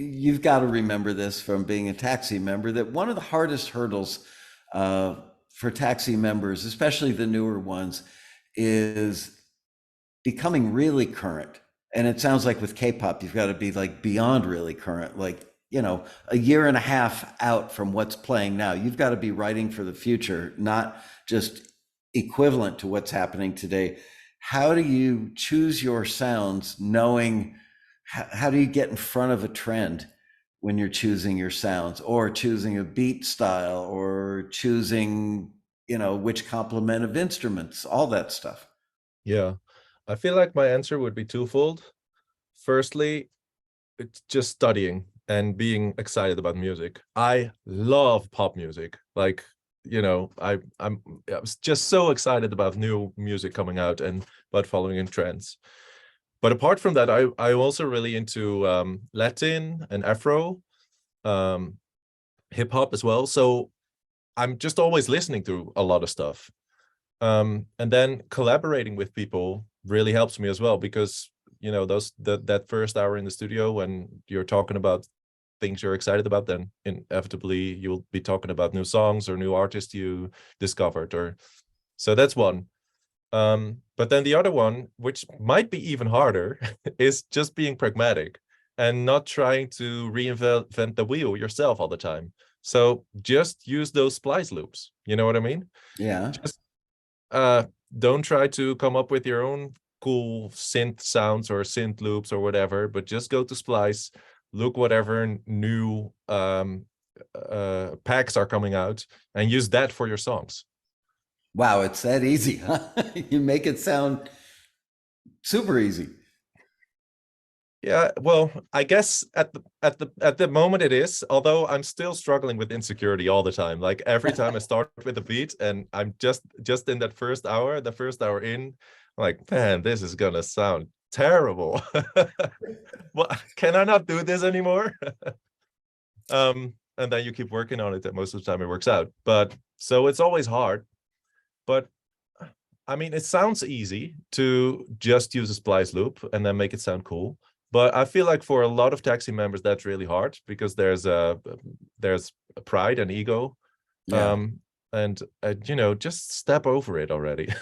you've got to remember this from being a taxi member, that one of the hardest hurdles for taxi members, especially the newer ones, is becoming really current. And it sounds like with K-pop, you've got to be like beyond really current, like, a year and a half out from what's playing now. You've got to be writing for the future, not just equivalent to what's happening today. How do you choose your sounds knowing how do you get in front of a trend when you're choosing your sounds or choosing a beat style or choosing, which complement of instruments, all that stuff? Yeah, I feel like my answer would be twofold. Firstly, it's just studying and being excited about music. I love pop music. Like, I was just so excited about new music coming out and about following in trends. But apart from that, I'm also really into Latin and Afro, um, hip hop as well. So I'm just always listening to a lot of stuff. And then collaborating with people really helps me as well, because that first hour in the studio when you're talking about things you're excited about, then inevitably you'll be talking about new songs or new artists you discovered. Or so that's one. But then the other one, which might be even harder, is just being pragmatic and not trying to reinvent the wheel yourself all the time. So just use those splice loops. You know what I mean? Yeah. Just uh, don't try to come up with your own cool synth sounds or synth loops or whatever, but just go to Splice, look whatever new packs are coming out, and use that for your songs. Wow, it's that easy, huh? You make it sound super easy. Yeah, well, I guess at the moment it is, although I'm still struggling with insecurity all the time. Like every time I start with a beat and I'm just in that first hour, the first hour in, I'm like, man, this is gonna sound terrible. Well, can I not do this anymore? And then you keep working on it, and most of the time it works out. But so it's always hard. But I mean, it sounds easy to just use a splice loop and then make it sound cool. But I feel like for a lot of taxi members, that's really hard because there's pride and ego, Yeah. and just step over it already.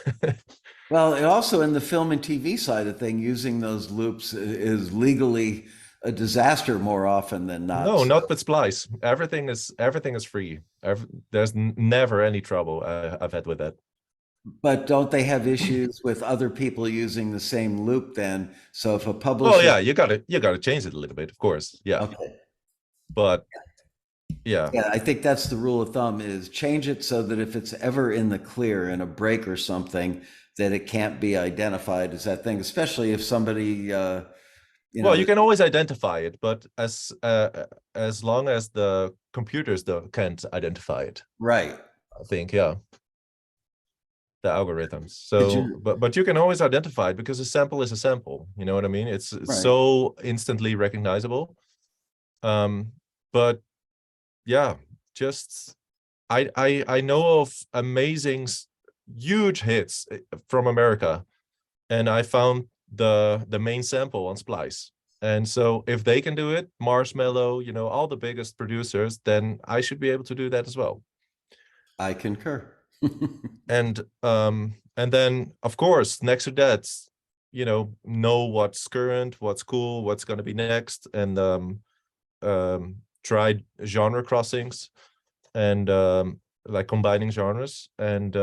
Well, and also in the film and TV side of thing, using those loops is legally a disaster more often than not. No, So, not with splice. Everything is free. There's never any trouble I've had with that. but don't they have issues with other people using the same loop then? So if a Well, publisher, yeah, you gotta change it a little bit, of course. Yeah, okay. but yeah. Yeah, I think that's the rule of thumb is change it so that if it's ever in the clear in a break or something, that it can't be identified as that thing, especially if somebody, Well, you can always identify it, but as long as the computers can't identify it, right. I think, yeah, the algorithms. Did So, you, but you can always identify it because a sample is a sample. You know what I mean? It's right. so instantly recognizable. Um, but yeah, just I know of amazing, huge hits from America, and I found the main sample on Splice. And so if they can do it, Marshmello, all the biggest producers, then I should be able to do that as well. I concur. And then of course, next to that, know what's current, what's cool, what's going to be next, and try genre crossings and like combining genres and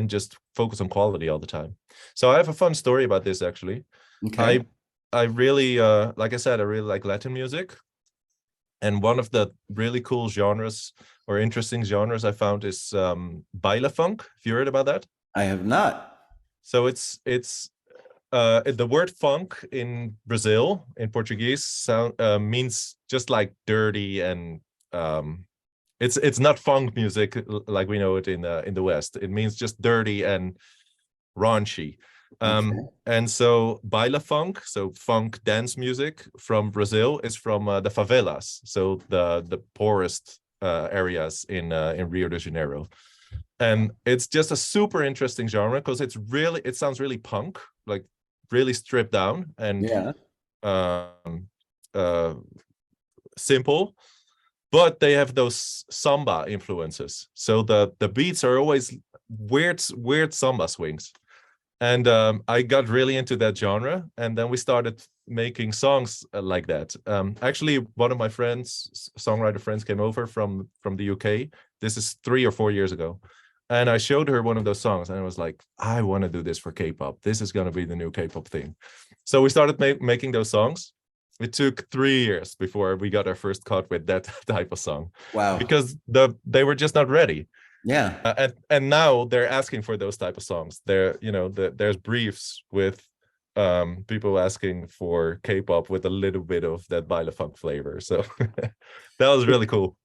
just focus on quality all the time. So I have a fun story about this actually. Okay. I really like I said, I really like Latin music. And one of the really cool genres or interesting genres I found is baile funk. Have you heard about that? I have not. So it's the word funk in Brazil in Portuguese means just like dirty and it's not funk music like we know it in the West. It means just dirty and raunchy. Okay. And so baile funk, so funk dance music from Brazil, is from the favelas, so the poorest areas in Rio de Janeiro. And it's just a super interesting genre because it sounds really punk, like really stripped down and Yeah. um simple, but they have those samba influences. So the beats are always weird samba swings. And I got really into that genre, and then we started making songs like that. Actually, one of my friends, songwriter friends, came over from the UK. This is 3 or 4 years ago, and I showed her one of those songs, and I was like, I want to do this for K-pop. This is going to be the new K-pop thing. So we started making those songs. It took 3 years before we got our first cut with that type of song. Wow. Because they were just not ready. Yeah. And now they're asking for those type of songs. There's briefs with people asking for K-pop with a little bit of that baile funk flavor. So that was really cool.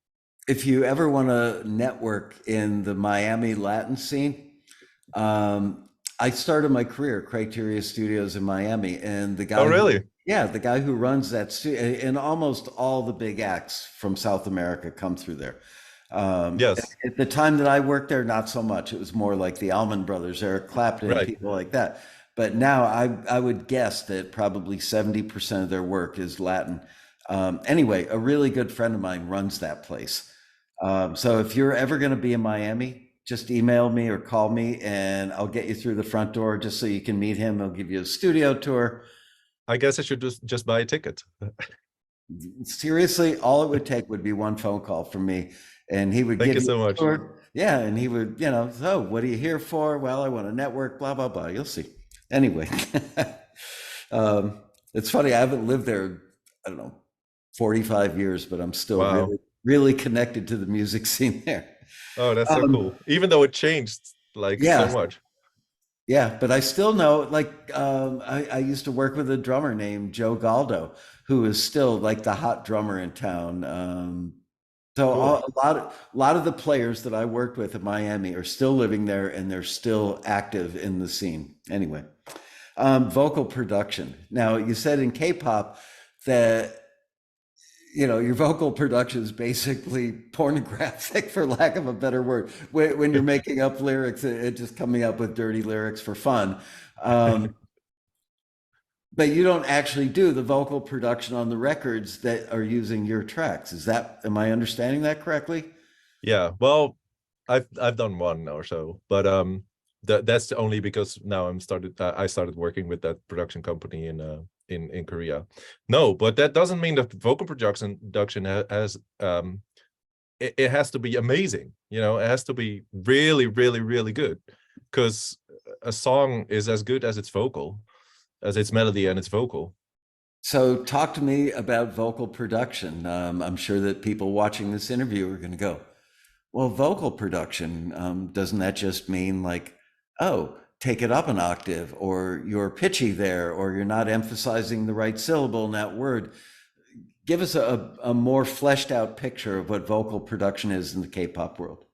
If you ever want to network in the Miami Latin scene, I started my career Criteria Studios in Miami, and the guy. Oh, really? The guy who runs that studio, and almost all the big acts from South America come through there. Yes. At the time that I worked there, not so much. It was more like the Allman Brothers, Eric Clapton, and Right. people like that. But now I would guess that probably 70% of their work is Latin. Anyway, a really good friend of mine runs that place. So if you're ever going to be in Miami, just email me or call me, and I'll get you through the front door just so you can meet him. I'll give you a studio tour. I guess I should just buy a ticket. Seriously, all it would take would be one phone call from me, and he would Thank give you you so a much. tour. Yeah, and he would, so what are you here for? Well, I want to network, blah, blah, blah. You'll see. Anyway, it's funny. I haven't lived there, I don't know, 45 years, but I'm still Wow. really, really connected to the music scene there. Oh, that's so cool. Even though it changed like so Yeah, much. yeah, but I still know, like, I used to work with a drummer named Joe Galdo, who is still like the hot drummer in town. So Cool. a lot of the players that I worked with in Miami are still living there, and they're still active in the scene. Anyway, vocal production. Now, you said in K-pop that your vocal production is basically pornographic, for lack of a better word. When you're making up lyrics, it just coming up with dirty lyrics for fun. But you don't actually do the vocal production on the records that are using your tracks. Am I understanding that correctly? Yeah. Well, I've done one or so, but that's only because now I started working with that production company in Korea. No, but that doesn't mean that vocal production has it has to be amazing. It has to be really, really, really good, because a song is as good as its vocal, as its melody and its vocal. So talk to me about vocal production. I'm sure that people watching this interview are going to go, well, vocal production, doesn't that just mean like, oh, take it up an octave, or you're pitchy there, or you're not emphasizing the right syllable in that word? Give us a more fleshed out picture of what vocal production is in the K-pop world.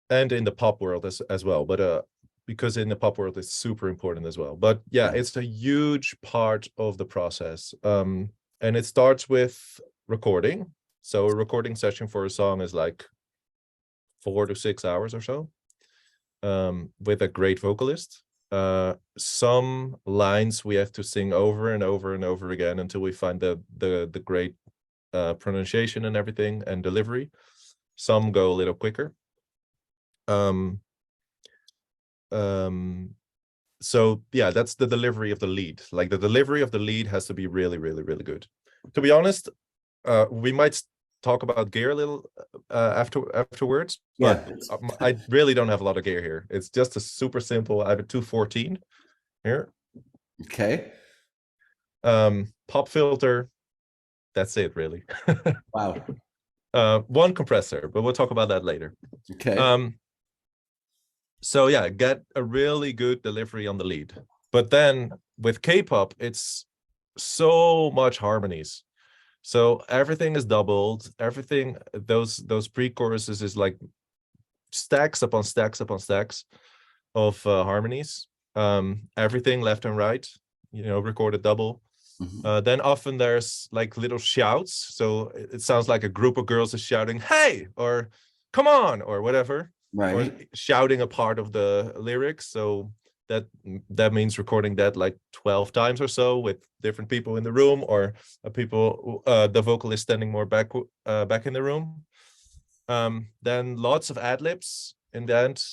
And in the pop world as well, but because in the pop world it's super important as well. But yeah, it's a huge part of the process. And it starts with recording. So a recording session for a song is like 4 to 6 hours or so, with a great vocalist. Some lines we have to sing over and over and over again until we find the great pronunciation and everything and delivery. Some go a little quicker. So yeah, that's the delivery of the lead. Like, the delivery of the lead has to be really, really, really good. To be honest, we might talk about gear a little afterwards, but I really don't have a lot of gear here. It's just a super simple. I have a 214 here. Okay. Pop filter. That's it, really. Wow. One compressor, but we'll talk about that later. Okay. So yeah, get a really good delivery on the lead. But then with K-pop, it's so much harmonies. So everything is doubled. Everything, those pre-choruses is like stacks upon stacks upon stacks of harmonies. Everything left and right, recorded double. Then often there's like little shouts. So it sounds like a group of girls is shouting, "Hey!" or "Come on!" or whatever. Right. Or shouting a part of the lyrics. So that means recording that like 12 times or so with different people in the room, or the vocalist standing more back in the room. Then lots of ad libs in the end,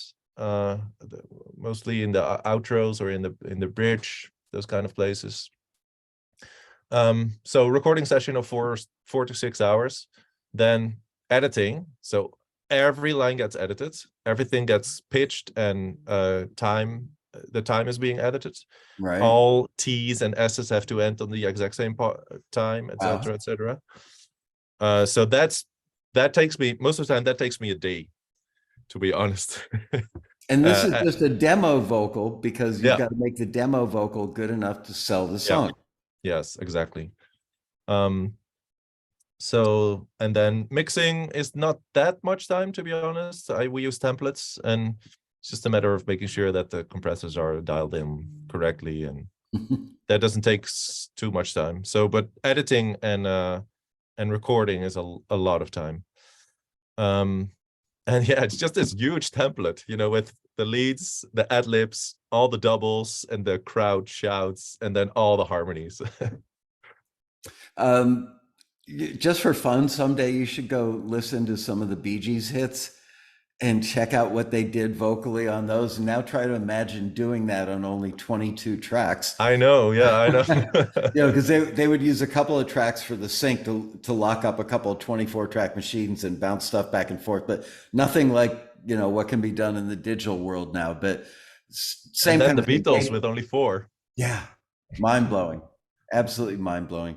mostly in the outros or in the bridge, those kind of places. So recording session of 4 to 6 hours, then editing. So every line gets edited, everything gets pitched, and the time is being edited. Right. All T's and S's have to end on the exact same time, etc., Wow. etc. So that takes me, most of the time, that takes me a day, to be honest. And this is just a demo vocal, because you've Yeah. got to make the demo vocal good enough to sell the song. Yes, exactly. So, and then mixing is not that much time, to be honest. We use templates, and it's just a matter of making sure that the compressors are dialed in correctly, and that doesn't take too much time. So, but editing and recording is a lot of time. And yeah, it's just this huge template, with the leads, the ad libs, all the doubles, and the crowd shouts, and then all the harmonies. Just for fun, someday you should go listen to some of the Bee Gees hits and check out what they did vocally on those, and now try to imagine doing that on only 22 tracks. I know, yeah, I know. Because they would use a couple of tracks for the sync to lock up a couple of 24-track machines and bounce stuff back and forth, but nothing like what can be done in the digital world now. But same and then kind the of Beatles thing. with only 4. Yeah, mind-blowing. Absolutely mind-blowing.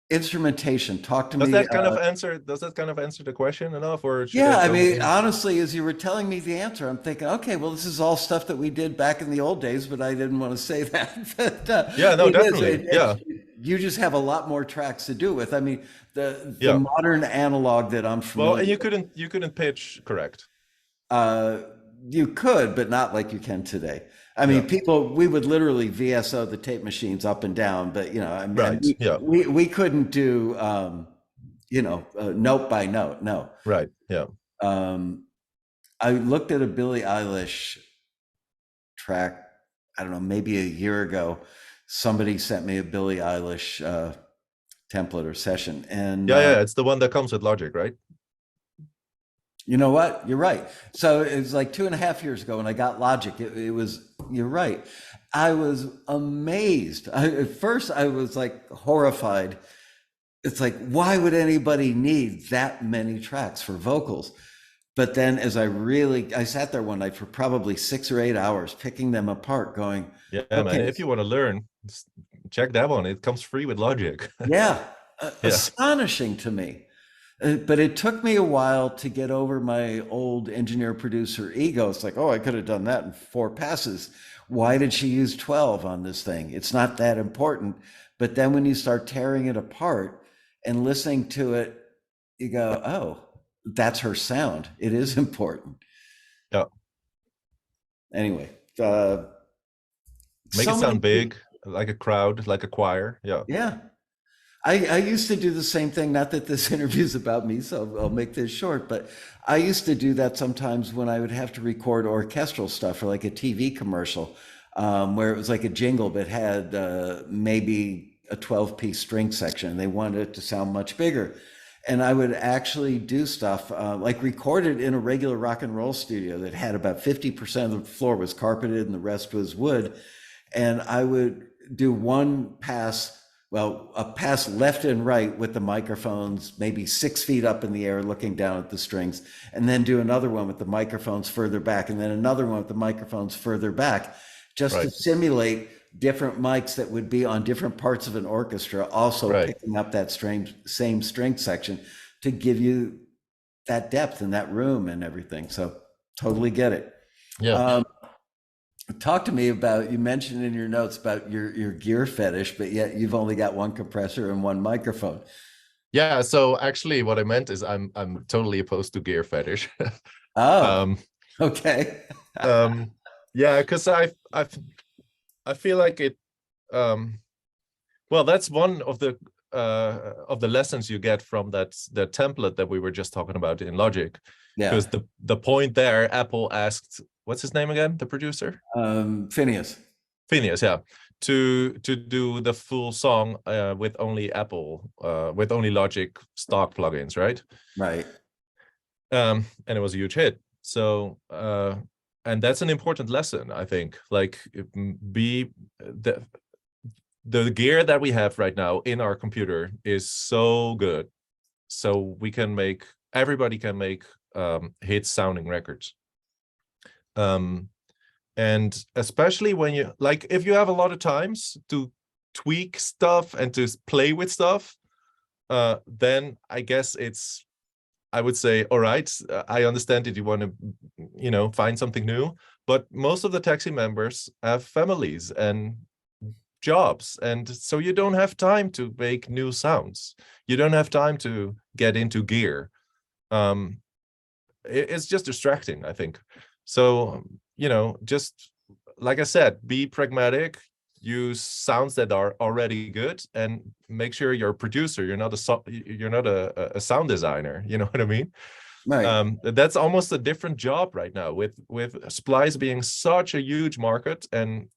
Instrumentation, talk to me. Does that kind of answer the question enough, or should Yeah, I I go mean, in? honestly, as you were telling me the answer, I'm thinking, okay, well, this is all stuff that we did back in the old days, but I didn't want to say that. But, Yeah, no, it is. definitely. Yeah. You just have a lot more tracks to do with. I mean, the Yeah. modern analog that I'm Well, familiar and with, you couldn't pitch correct. you could, but not like you can today. I mean, Yeah. we would literally VSO the tape machines up and down, but I mean, Right. Yeah. we couldn't do note by note. No. Right. Yeah. I looked at a Billie Eilish track, I don't know, maybe a year ago. Somebody sent me a Billie Eilish template or session, and Yeah, it's the one that comes with Logic, right? you know what? You're right. So it was like 2.5 years ago when I got Logic. You're right. I was amazed. At first, I was like horrified. It's like, why would anybody need that many tracks for vocals? But then as I sat there one night for probably 6 or 8 hours picking them apart, going, Yeah, okay, man. If you want to learn, check that one. It comes free with Logic. yeah, astonishing to me. But it took me a while to get over my old engineer producer ego. It's like, oh, I could have done that in 4 passes. Why did she use 12 on this thing? It's not that important. But then when you start tearing it apart and listening to it, you go, oh, that's her sound. It is important. Yeah. Anyway, make it sound big, like a crowd, like a choir. Yeah. Yeah. I used to do the same thing. Not that this interview is about me, so I'll make this short, but I used to do that sometimes when I would have to record orchestral stuff for like a TV commercial, where it was like a jingle but had maybe a 12-piece string section. They wanted it to sound much bigger. And I would actually do stuff like record it in a regular rock and roll studio that had about 50% of the floor was carpeted and the rest was wood. And I would do one pass, a pass left and right with the microphones, maybe 6 feet up in the air looking down at the strings, and then do another one with the microphones further back, and then another one with the microphones further back, just to simulate different mics that would be on different parts of an orchestra, also picking up that same string section to give you that depth in that room and everything. So totally get it. Yeah. Talk to me about, you mentioned in your notes about your gear fetish, but yet you've only got one compressor and one microphone. Yeah, so actually what I meant is I'm totally opposed to gear fetish. Oh, okay. Yeah, because I feel like it well, that's one of the lessons you get from the template that we were just talking about in Logic. Yeah. Because the point there, Apple asked, what's his name again? The producer? Phineas. Phineas, yeah. To do the full song with only with only Logic stock plugins, right? Right. And it was a huge hit. So and that's an important lesson, I think. Like, be the gear that we have right now in our computer is so good, so everybody can make hit sounding records. And especially when you, like, if you have a lot of times to tweak stuff and to play with stuff, then I guess I would say, all right, I understand that you want to, find something new, but most of the TAXI members have families and jobs, and so you don't have time to make new sounds. You don't have time to get into gear. It's just distracting, I think. So, just like I said, be pragmatic, use sounds that are already good, and make sure you're a producer. You're not a sound designer. You know what I mean? Right. That's almost a different job right now, with splice being such a huge market, and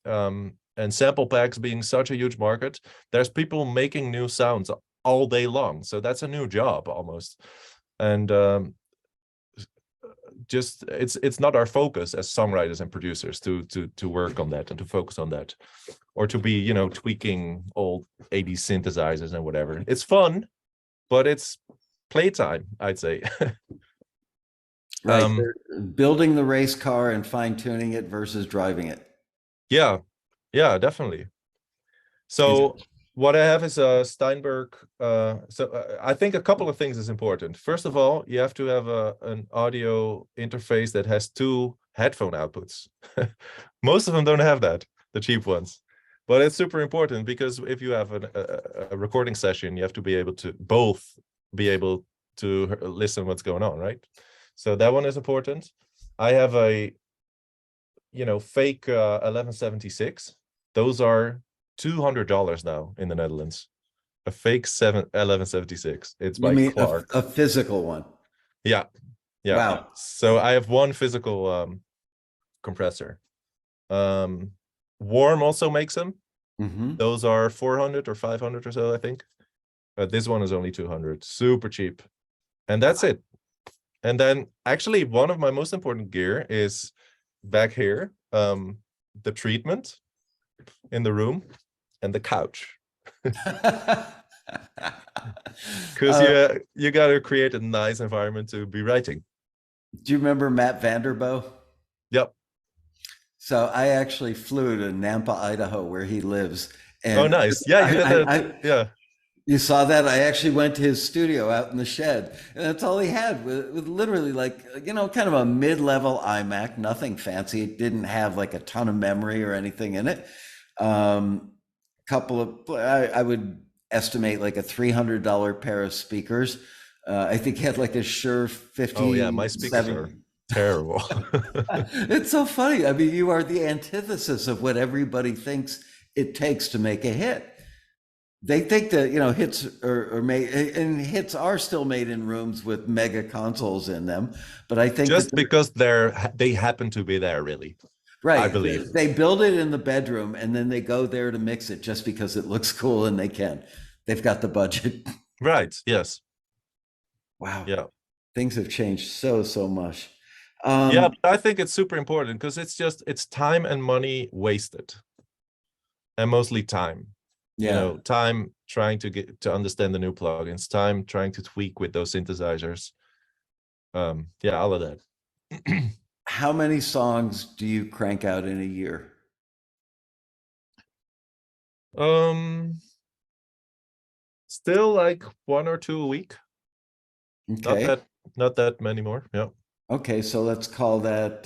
sample packs being such a huge market. There's people making new sounds all day long, so that's a new job almost. And just it's not our focus as songwriters and producers to work on that and to focus on that, or to be tweaking old 80s synthesizers and whatever. It's fun, but it's playtime, I'd say. Right. Building the race car and fine tuning it versus driving it. Yeah, definitely. So what I have is a Steinberg. I think a couple of things is important. First of all, you have to have an audio interface that has two headphone outputs. Most of them don't have that, the cheap ones. But it's super important, because if you have a recording session, you have to be able to listen what's going on, right? So that one is important. I have a fake 1176. Those are $200 now in the Netherlands. A fake 1176. It's You by mean Clark. a physical one? Yeah. Wow. So I have one physical compressor. Warm also makes them. Mm-hmm. Those are 400 or 500 or so, I think. But this one is only 200. Super cheap. And that's it. And then actually one of my most important gear is back here. The treatment in the room and the couch. Because you got to create a nice environment to be writing. Do you remember Matt Vanderbo? Yep. So I actually flew to Nampa, Idaho, where he lives. Oh, And nice. Yeah, you did that. Yeah. You saw that? I actually went to his studio out in the shed, and that's all he had, with literally, like, kind of a mid-level iMac, nothing fancy. It didn't have like a ton of memory or anything in it. Couple of, I would estimate, like a $300 pair of speakers. I think he had like a Shure 50. Oh yeah, my speakers are terrible. It's so funny. I mean, you are the antithesis of what everybody thinks it takes to make a hit. They think that hits are made, and hits are still made in rooms with mega consoles in them. But I think just because they happen to be there, really. Right. I believe they build it in the bedroom, and then they go there to mix it just because it looks cool and they can. They've got the budget. Right. Yes. Wow. Yeah. Things have changed so much. Yeah, but I think it's super important, because it's time and money wasted, and mostly time. Yeah. Time trying to get to understand the new plugins, time trying to tweak with those synthesizers. Yeah, all of that. How many songs do you crank out in a year? Still like 1 or 2 a week. Okay. Not that many more. Yeah. Okay, so let's call that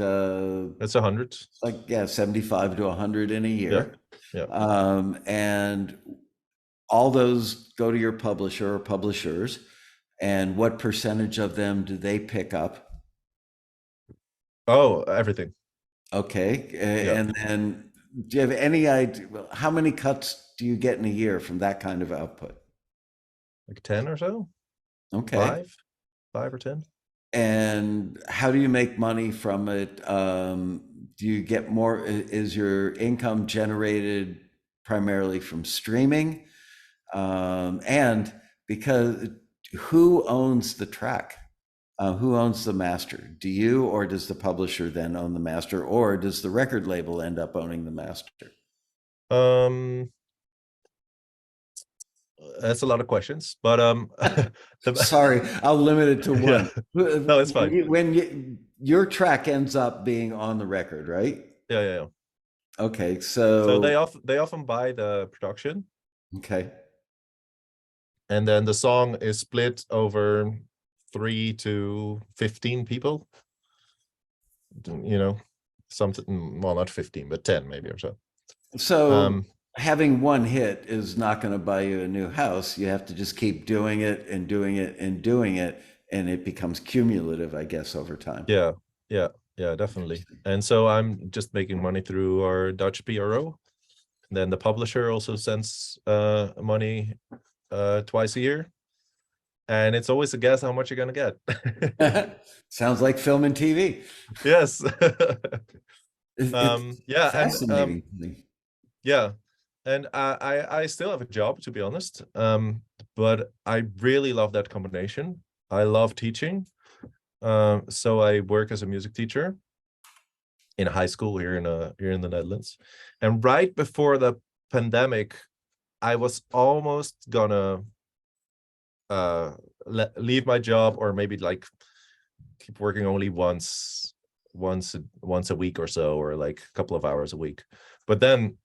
That's 100. like 75 to 100 in a year. Yeah. And all those go to your publisher or publishers. And what percentage of them do they pick up? Oh, everything. Okay. Yeah. And then do you have any idea how many cuts do you get in a year from that kind of output? Like 10 or so. Okay. 5 or 10. And how do you make money from it? do you get more? Is your income generated primarily from streaming? And because who owns the track? Who owns the master? Do you, or does the publisher then own the master, or does the record label end up owning the master? Um, that's a lot of questions, but Sorry, I'll limit it to yeah, one. no, it's fine. Your track ends up being on the record, right? Yeah. Okay, So so they often buy the production, okay. and then the song is split over 3 to 15 people. You know, something, well, not 15, but 10 maybe or so. So having one hit is not going to buy you a new house. You have to just keep doing it and doing it and doing it, and it becomes cumulative, I guess, over time. Yeah, definitely. And so I'm just making money through our Dutch PRO. And then the publisher also sends money twice a year. And it's always a guess how much you're gonna get. Sounds like film and TV. Yes. It's Yeah, fascinating. yeah. And I still have a job, to be honest. But I really love that combination. I love teaching. So I work as a music teacher in a high school here in the Netherlands. And right before the pandemic, I was almost gonna leave my job, or maybe like keep working only once a week or so, or like a couple of hours a week. But then,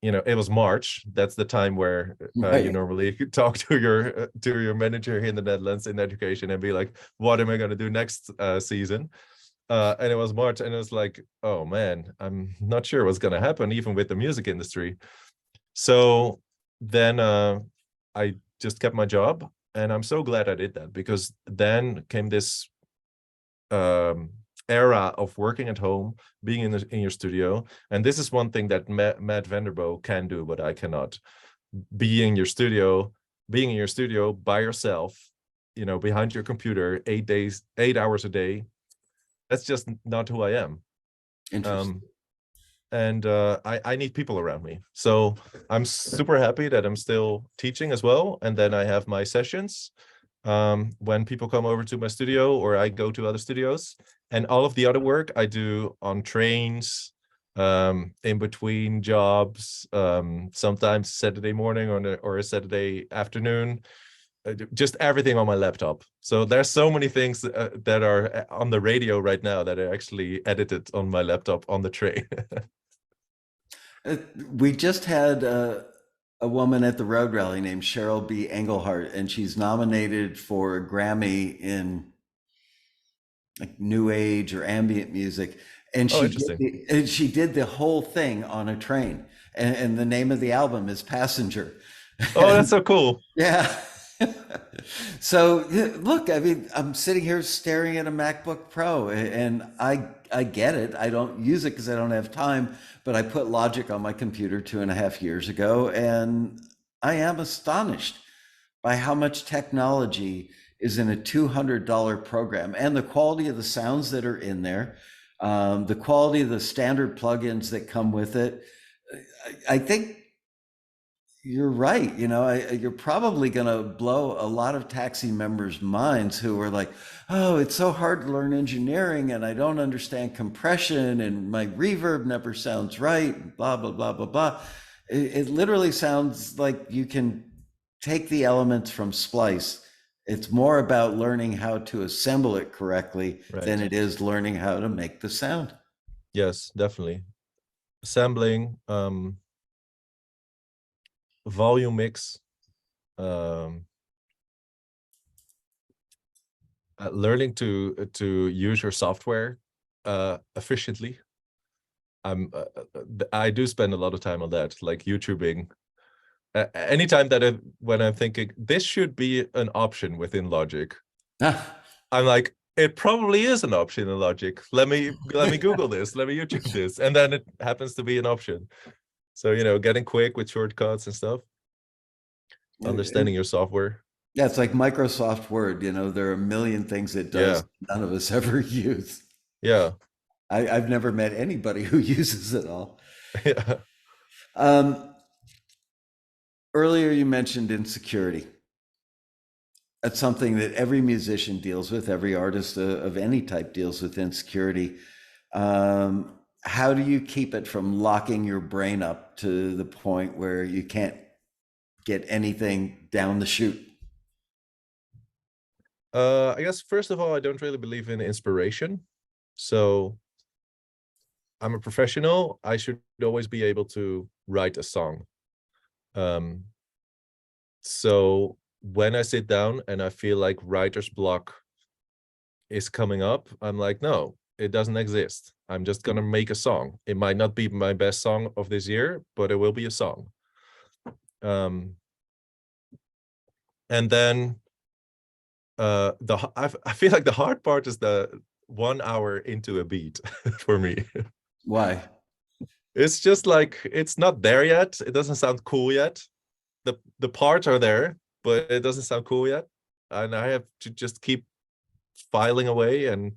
it was March. That's the time where you normally talk to your manager here in the Netherlands in education and be like, what am I going to do next season? And it was March, and it was like, oh man, I'm not sure what's going to happen even with the music industry. So then I just kept my job, and I'm so glad I did that, because then came this era of working at home, being in your studio. And this is one thing that Matt Vanderbo can do, but I cannot. Being in your studio by yourself, behind your computer 8 hours a day. That's just not who I am. Interesting. And I need people around me. So I'm super happy that I'm still teaching as well. And then I have my sessions when people come over to my studio, or I go to other studios. And all of the other work I do on trains, in between jobs, sometimes Saturday morning or a Saturday afternoon, just everything on my laptop. So there's so many things that are on the radio right now that are actually edited on my laptop on the train. We just had a woman at the Road Rally named Cheryl B Engelhardt, and she's nominated for a Grammy in like new age or ambient music. And Oh, interesting. she did the whole thing on a train, and the name of the album is Passenger. Oh, that's so cool. Yeah. So look, I mean, I'm sitting here staring at a MacBook Pro, and I get it. I don't use it because I don't have time, but I put Logic on my computer 2.5 years ago, and I am astonished by how much technology is in a $200 program, and the quality of the sounds that are in there, the quality of the standard plugins that come with it. I think you're right. You're probably going to blow a lot of taxi members' minds who are like, oh, it's so hard to learn engineering, and I don't understand compression, and my reverb never sounds right, blah, blah, blah, blah, blah. It literally sounds like you can take the elements from Splice. It's more about learning how to assemble it correctly than it is learning how to make the sound. Yes, definitely. Assembling, volume mix, learning to use your software efficiently. I do spend a lot of time on that, like YouTubing. Anytime when I'm thinking this should be an option within Logic, I'm like, it probably is an option in Logic. Let me Google this, let me YouTube this, and then it happens to be an option. So getting quick with shortcuts and stuff, understanding your software. Yeah, it's like Microsoft Word. There are a million things it does none of us ever use. Yeah. I've never met anybody who uses it all. Yeah. Um, Earlier, you mentioned insecurity. That's something that every musician deals with, every artist of any type deals with insecurity. How do you keep it from locking your brain up to the point where you can't get anything down the chute? I guess first of all, I don't really believe in inspiration. So I'm a professional. I should always be able to write a song. Um, so when I sit down and I feel like writer's block is coming up, I'm like, no, it doesn't exist. I'm just gonna make a song. It might not be my best song of this year, but it will be a song. Um, and then I feel like the hard part is the 1 hour into a beat for me. Why? It's just like it's not there yet. It doesn't sound cool yet. The parts are there, but it doesn't sound cool yet. And I have to just keep filing away and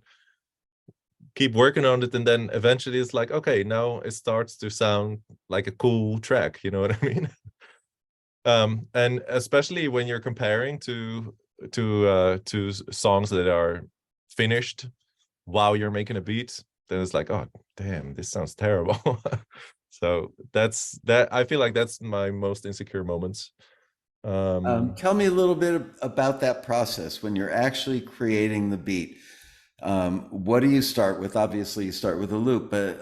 keep working on it. And then eventually it's like, okay, now it starts to sound like a cool track. You know what I mean? And especially when you're comparing to songs that are finished while you're making a beat, then it's like, oh damn, this sounds terrible. So that I feel like that's my most insecure moments. Tell me a little bit about that process when you're actually creating the beat. What do you start with? Obviously, you start with a loop, but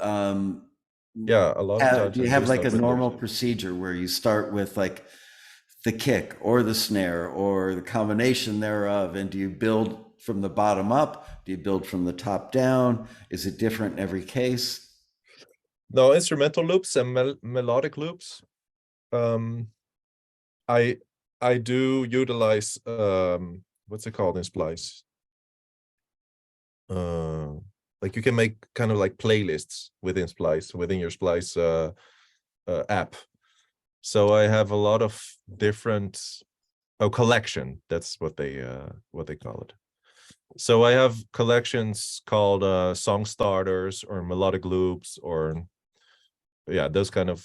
Yeah, a lot of do times I you do have like a start with normal loops. procedure where you start with like the kick or the snare or the combination thereof? And do you build from the bottom up? Do you build from the top down? Is it different in every case? No, instrumental loops and melodic loops. um I I do utilize what's it called in Splice? Uh like you can make kind of like playlists within Splice, within your Splice app. So I have a lot of different collection. That's what they call it. So I have collections called song starters or melodic loops or yeah, those kind of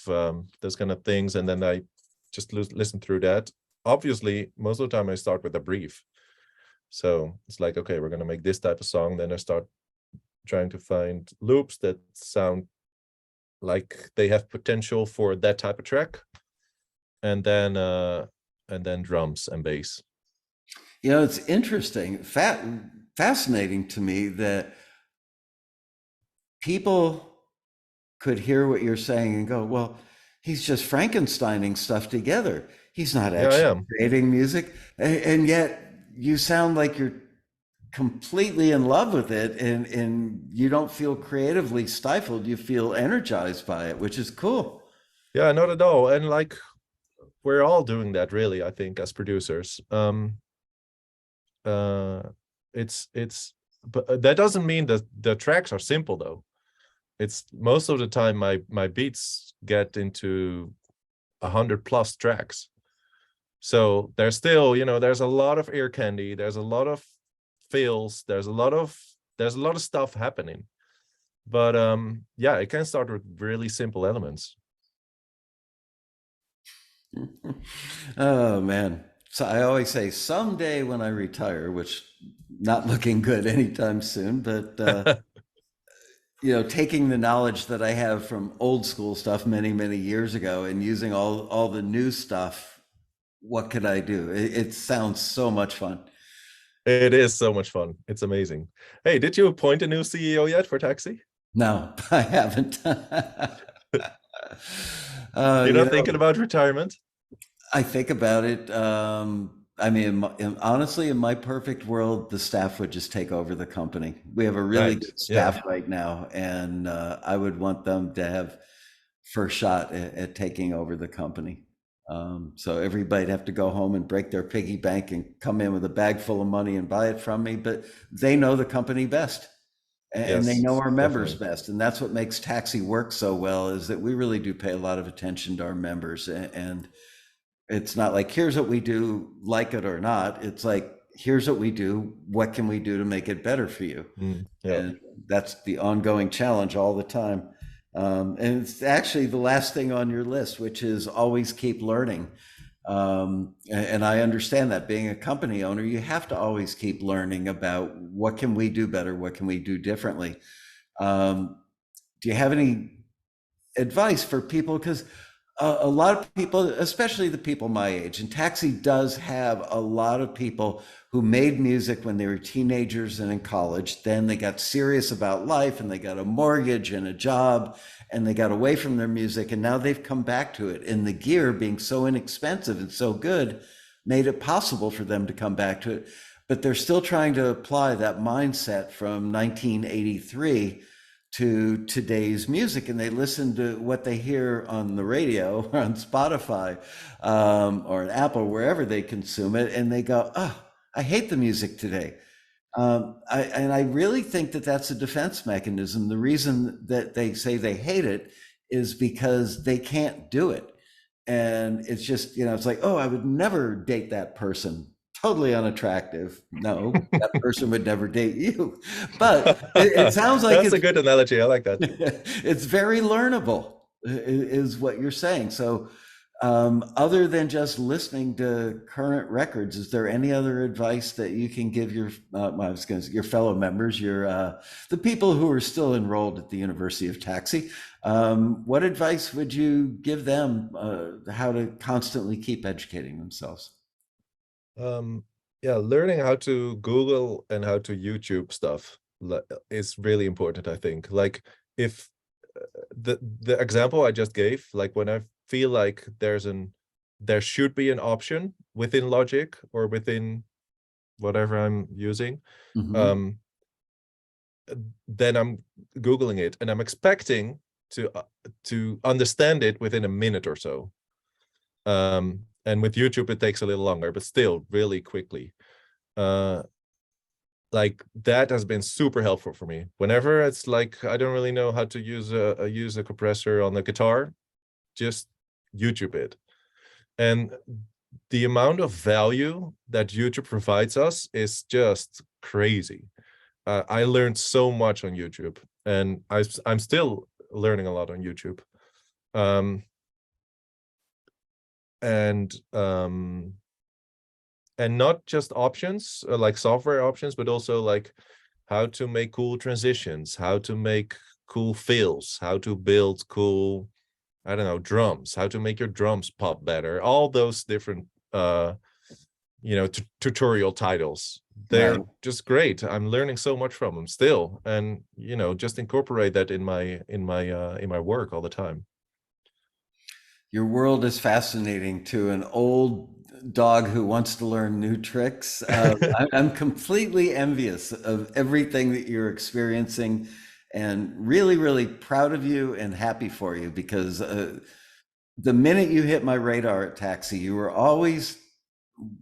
things, and then I just listen through that. Obviously, most of the time I start with a brief. So it's like, okay, we're gonna make this type of song. Then I start trying to find loops that sound like they have potential for that type of track, and then drums and bass. You know, it's interesting, fascinating to me that people could hear what you're saying and go, well, he's just Frankensteining stuff together. He's not Yeah, I actually am. creating music. And yet you sound like you're completely in love with it and you don't feel creatively stifled. You feel energized by it, which is cool. Yeah, not at all. And like we're all doing that really, I think, as producers. Uh it's but that doesn't mean that the tracks are simple though. It's most of the time my beats get into 100+ tracks. So there's still, there's a lot of ear candy, there's a lot of fills, there's a lot of stuff happening. But yeah, it can start with really simple elements. Oh man. So I always say someday when I retire, which not looking good anytime soon, but taking the knowledge that I have from old school stuff many, many years ago and using all the new stuff, what could I do? It sounds so much fun. It is so much fun. It's amazing. Hey, did you appoint a new CEO yet for Taxi? No, I haven't. You're You not know, thinking about retirement? I think about it. I mean, honestly, in my perfect world, the staff would just take over the company. We have a really Right. good Yeah. staff right now, and I would want them to have first shot at taking over the company. So everybody'd have to go home and break their piggy bank and come in with a bag full of money and buy it from me. But they know the company best, and they know Yes, our members definitely. best, and that's what makes Taxi work so well. Is that we really do pay a lot of attention to our members, and it's not like here's what we do, like it or not. It's like here's what we do. What can we do to make it better for you? Yeah. And that's the ongoing challenge all the time. And it's actually the last thing on your list, which is always keep learning. And I understand that being a company owner, you have to always keep learning about what can we do better, what can we do differently. Do you have any advice for people? Because a lot of people, especially the people my age, and Taxi does have a lot of people who made music when they were teenagers and in college. Then they got serious about life and they got a mortgage and a job and they got away from their music. And now they've come back to it. And the gear being so inexpensive and so good made it possible for them to come back to it. But they're still trying to apply that mindset from 1983 to today's music, and they listen to what they hear on the radio or on Spotify or on Apple, wherever they consume it, and they go, "Oh, I hate the music today." And I really think that that's a defense mechanism. The reason that they say they hate it is because they can't do it. And it's just, it's like, oh, I would never date that person. Totally unattractive. No, that person would never date you. But it sounds like That's a good analogy. I like that. It's very learnable, is what you're saying. So, other than just listening to current records, is there any other advice that you can give your, your fellow members, the people who are still enrolled at the University of Taxi? What advice would you give them, how to constantly keep educating themselves? Yeah, learning how to Google and how to YouTube stuff is really important, I think. Like, if the example I just gave, like when I feel like there should be an option within Logic or within whatever I'm using, Mhm. then I'm Googling it and I'm expecting to understand it within a minute or so. And with YouTube it takes a little longer, but still really quickly. Like that has been super helpful for me. Whenever it's like I don't really know how to use a compressor on the guitar, just YouTube it. And the amount of value that YouTube provides us is just crazy. I learned so much on YouTube, and I'm still learning a lot on YouTube. And not just options, like software options, but also like how to make cool transitions, how to make cool fills, how to build cool, I don't know, drums, how to make your drums pop better, all those different tutorial titles. They're Right. just great. I'm learning so much from them still, and just incorporate that in my work all the time. Your world is fascinating to an old dog who wants to learn new tricks. I'm completely envious of everything that you're experiencing and really, really proud of you and happy for you because the minute you hit my radar at Taxi, you were always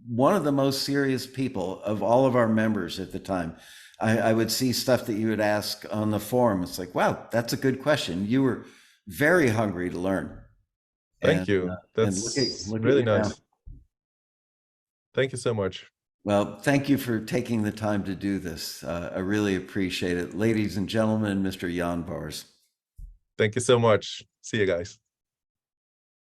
one of the most serious people of all of our members at the time. I would see stuff that you would ask on the forum. It's like, wow, that's a good question. You were very hungry to learn. Thank And you. and That's look at really you now. nice. Thank you so much. Well, thank you for taking the time to do this. I really appreciate it. Ladies and gentlemen, Mr. Jan Baars. Thank you so much. See you guys.